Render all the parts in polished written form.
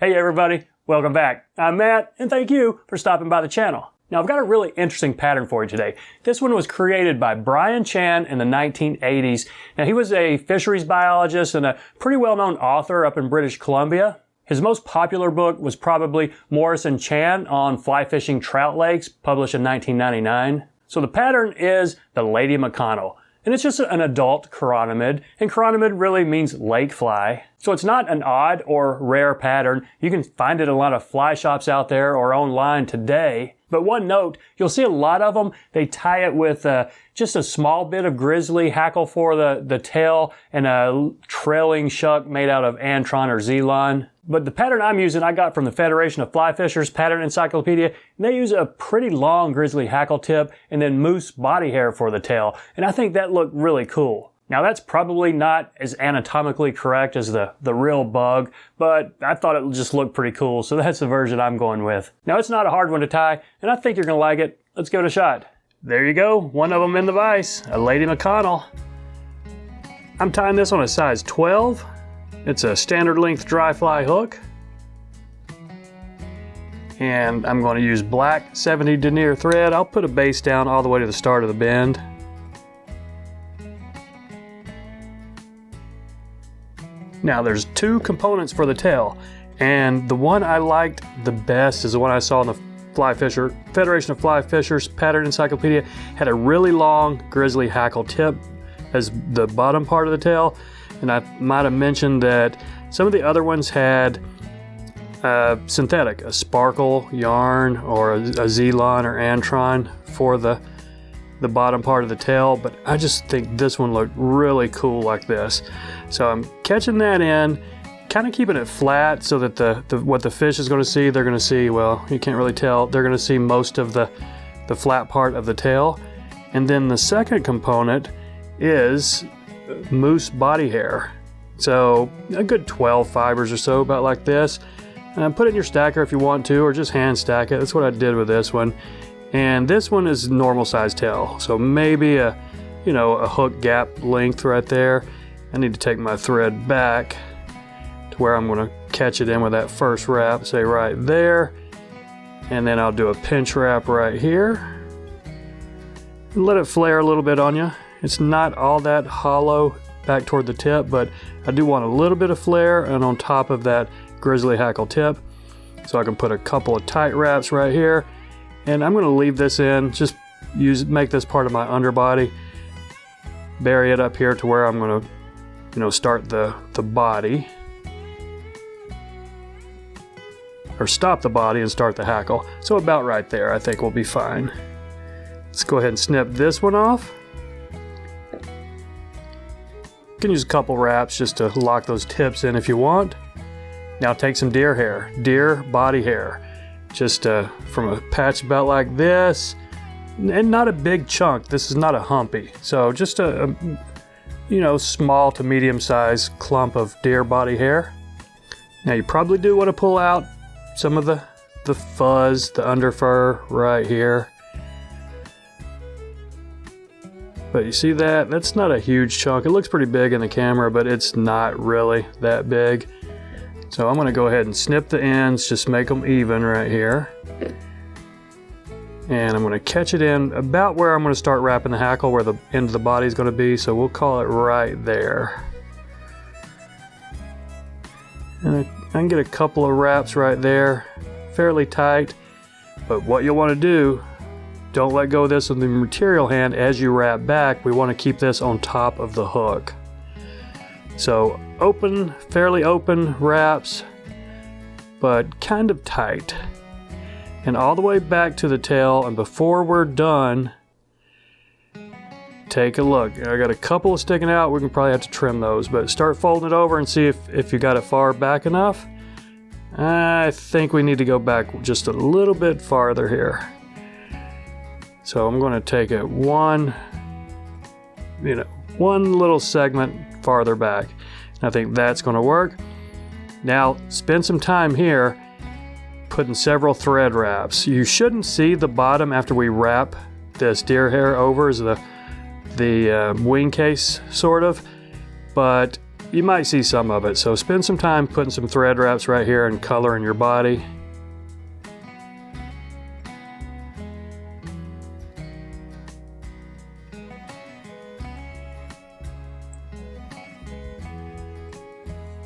Hey everybody, welcome back. I'm Matt, and thank you for stopping by the channel. Now I've got a really interesting pattern for you today. This one was created by Brian Chan in the 1980s. Now he was a fisheries biologist and a pretty well-known author up in British Columbia. His most popular book was probably Morris and Chan on fly fishing trout lakes, published in 1999. So the pattern is the Lady McConnell. And it's just an adult chironomid, and chironomid really means lake fly. So it's not an odd or rare pattern. You can find it in a lot of fly shops out there or online today. But one note, you'll see a lot of them, they tie it with just a small bit of Grizzly, Hackle for the tail, and a trailing shuck made out of Antron or Z-line. But the pattern I'm using, I got from the Federation of Fly Fishers Pattern Encyclopedia. And they use a pretty long Grizzly hackle tip and then moose body hair for the tail. And I think that looked really cool. Now that's probably not as anatomically correct as the real bug, but I thought it just looked pretty cool, so that's the version I'm going with. Now it's not a hard one to tie, and I think you're gonna like it. Let's give it a shot. There you go, one of them in the vise, a Lady McConnell. I'm tying this on a size 12. It's a standard length dry fly hook. And I'm going to use black 70 denier thread. I'll put a base down all the way to the start of the bend. Now there's two components for the tail, and the one I liked the best is the one I saw in the Federation of Fly Fishers Pattern Encyclopedia. Had a really long Grizzly hackle tip as the bottom part of the tail, and I might have mentioned that some of the other ones had synthetic, a sparkle yarn or a Z-line or Antron for the bottom part of the tail, but I just think this one looked really cool like this. So I'm catching that in, kind of keeping it flat so that what the fish is going to see, they're going to see, well, you can't really tell, they're going to see most of the flat part of the tail. And then the second component is moose body hair. So a good 12 fibers or so, about like this. Put it in your stacker if you want to, or just hand stack it. That's what I did with this one. And this one is normal size tail, so maybe a hook gap length right there. I need to take my thread back to where I'm going to catch it in with that first wrap, say right there, and then I'll do a pinch wrap right here. Let it flare a little bit on you. It's not all that hollow back toward the tip, but I do want a little bit of flare and on top of that Grizzly hackle tip, so I can put a couple of tight wraps right here. And I'm going to leave this in, just make this part of my underbody, bury it up here to where I'm going to, start the body, or stop the body and start the hackle. So about right there, I think we'll be fine. Let's go ahead and snip this one off. You can use a couple wraps just to lock those tips in if you want. Now take some deer hair, deer body hair. Just from a patch about like this, and not a big chunk. This is not a humpy, so just a small to medium sized clump of deer body hair. Now you probably do want to pull out some of the fuzz, the under fur right here. But you see that? That's not a huge chunk. It looks pretty big in the camera, but it's not really that big. So I'm going to go ahead and snip the ends, just make them even right here. And I'm going to catch it in about where I'm going to start wrapping the hackle, where the end of the body is going to be. So we'll call it right there. And I can get a couple of wraps right there, fairly tight. But what you'll want to do, don't let go of this with the material hand as you wrap back. We want to keep this on top of the hook. So open, fairly open wraps, but kind of tight. And all the way back to the tail, and before we're done, take a look. I got a couple sticking out. We can probably have to trim those, but start folding it over and see if you got it far back enough. I think we need to go back just a little bit farther here. So I'm going to take it one little segment farther back. And I think that's going to work. Now spend some time here putting several thread wraps. You shouldn't see the bottom after we wrap this deer hair over as the wing case sort of, but you might see some of it. So spend some time putting some thread wraps right here and coloring your body.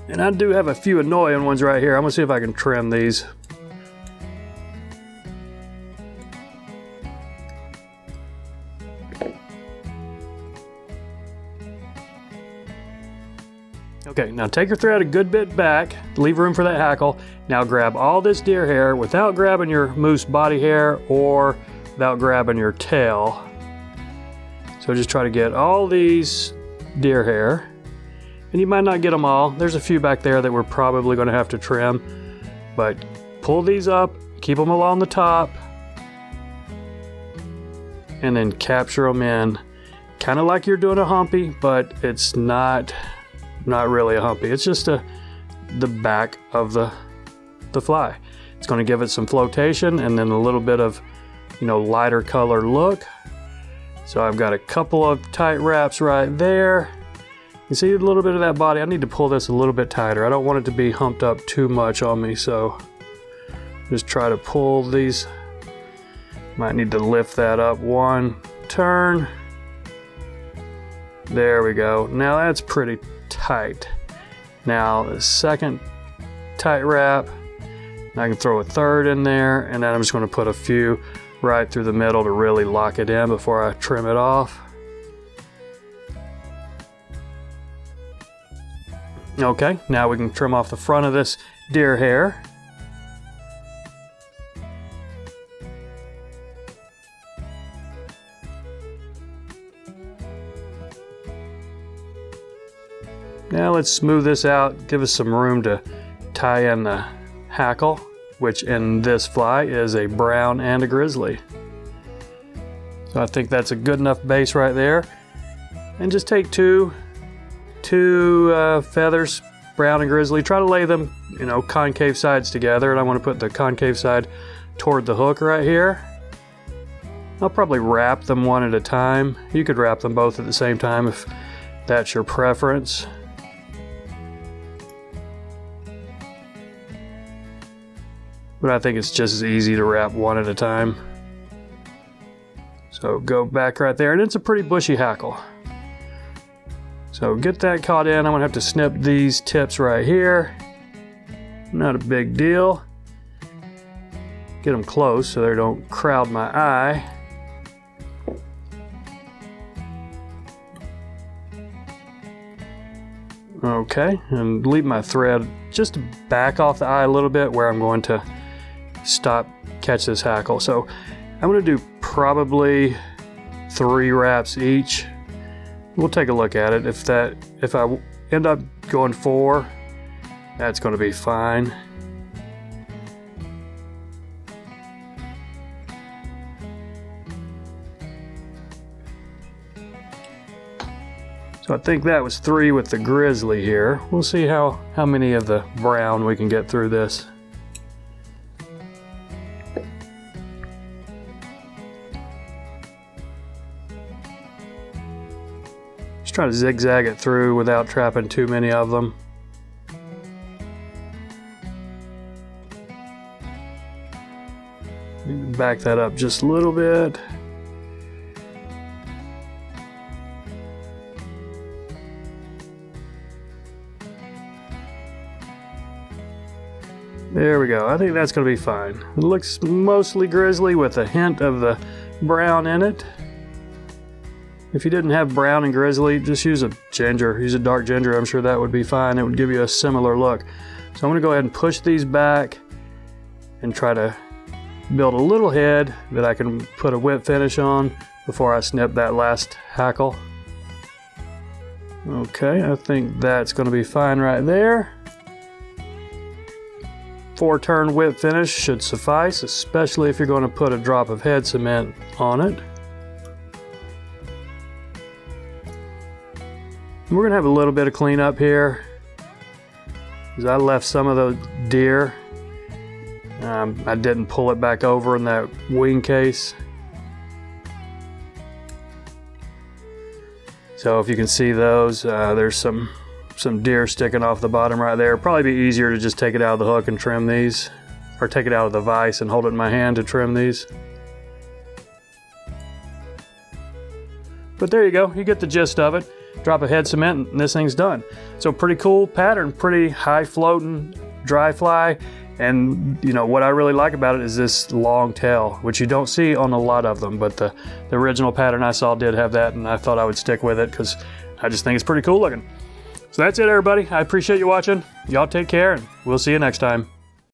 And I do have a few annoying ones right here. I'm gonna see if I can trim these. Okay, now take your thread a good bit back, leave room for that hackle. Now grab all this deer hair without grabbing your moose body hair or without grabbing your tail. So just try to get all these deer hair. And you might not get them all. There's a few back there that we're probably going to have to trim. But pull these up, keep them along the top, and then capture them in. Kind of like you're doing a humpy, but it's not really a humpy. It's just the back of the fly. It's going to give it some flotation and then a little bit of, lighter color look. So I've got a couple of tight wraps right there. You see a little bit of that body. I need to pull this a little bit tighter. I don't want it to be humped up too much on me, so just try to pull these. Might need to lift that up one turn. There we go. Now that's pretty tight. Now the second tight wrap, I can throw a third in there, and then I'm just going to put a few right through the middle to really lock it in before I trim it off. Okay, now we can trim off the front of this deer hair. Now let's smooth this out, give us some room to tie in the hackle, which in this fly is a brown and a grizzly. So I think that's a good enough base right there. And just take two feathers, brown and grizzly. Try to lay them, concave sides together, and I want to put the concave side toward the hook right here. I'll probably wrap them one at a time. You could wrap them both at the same time if that's your preference. But I think it's just as easy to wrap one at a time. So go back right there, and it's a pretty bushy hackle. So get that caught in. I'm gonna have to snip these tips right here. Not a big deal. Get them close so they don't crowd my eye. Okay, and leave my thread just back off the eye a little bit where I'm going to catch this hackle. So I'm gonna do probably 3 wraps each. We'll take a look at it. If I end up going 4, that's going to be fine. So I think that was 3 with the grizzly here. We'll see how many of the brown we can get through this. Try to zigzag it through without trapping too many of them. Back that up just a little bit. There we go. I think that's going to be fine. It looks mostly grizzly with a hint of the brown in it. If you didn't have brown and grizzly, just use a ginger. Use a dark ginger. I'm sure that would be fine. It would give you a similar look. So I'm going to go ahead and push these back and try to build a little head that I can put a whip finish on before I snip that last hackle. Okay, I think that's going to be fine right there. 4-turn whip finish should suffice, especially if you're going to put a drop of head cement on it. We're going to have a little bit of cleanup here, because I left some of those deer. I didn't pull it back over in that wing case. So if you can see those, there's some some deer sticking off the bottom right there. Probably be easier to just take it out of the hook and trim these, or take it out of the vise and hold it in my hand to trim these. But there you go, you get the gist of it. Drop a head cement and this thing's done. So pretty cool pattern, pretty high floating, dry fly. And you know, what I really like about it is this long tail, which you don't see on a lot of them, but the original pattern I saw did have that, and I thought I would stick with it because I just think it's pretty cool looking. So that's it, everybody. I appreciate you watching. Y'all take care, and we'll see you next time.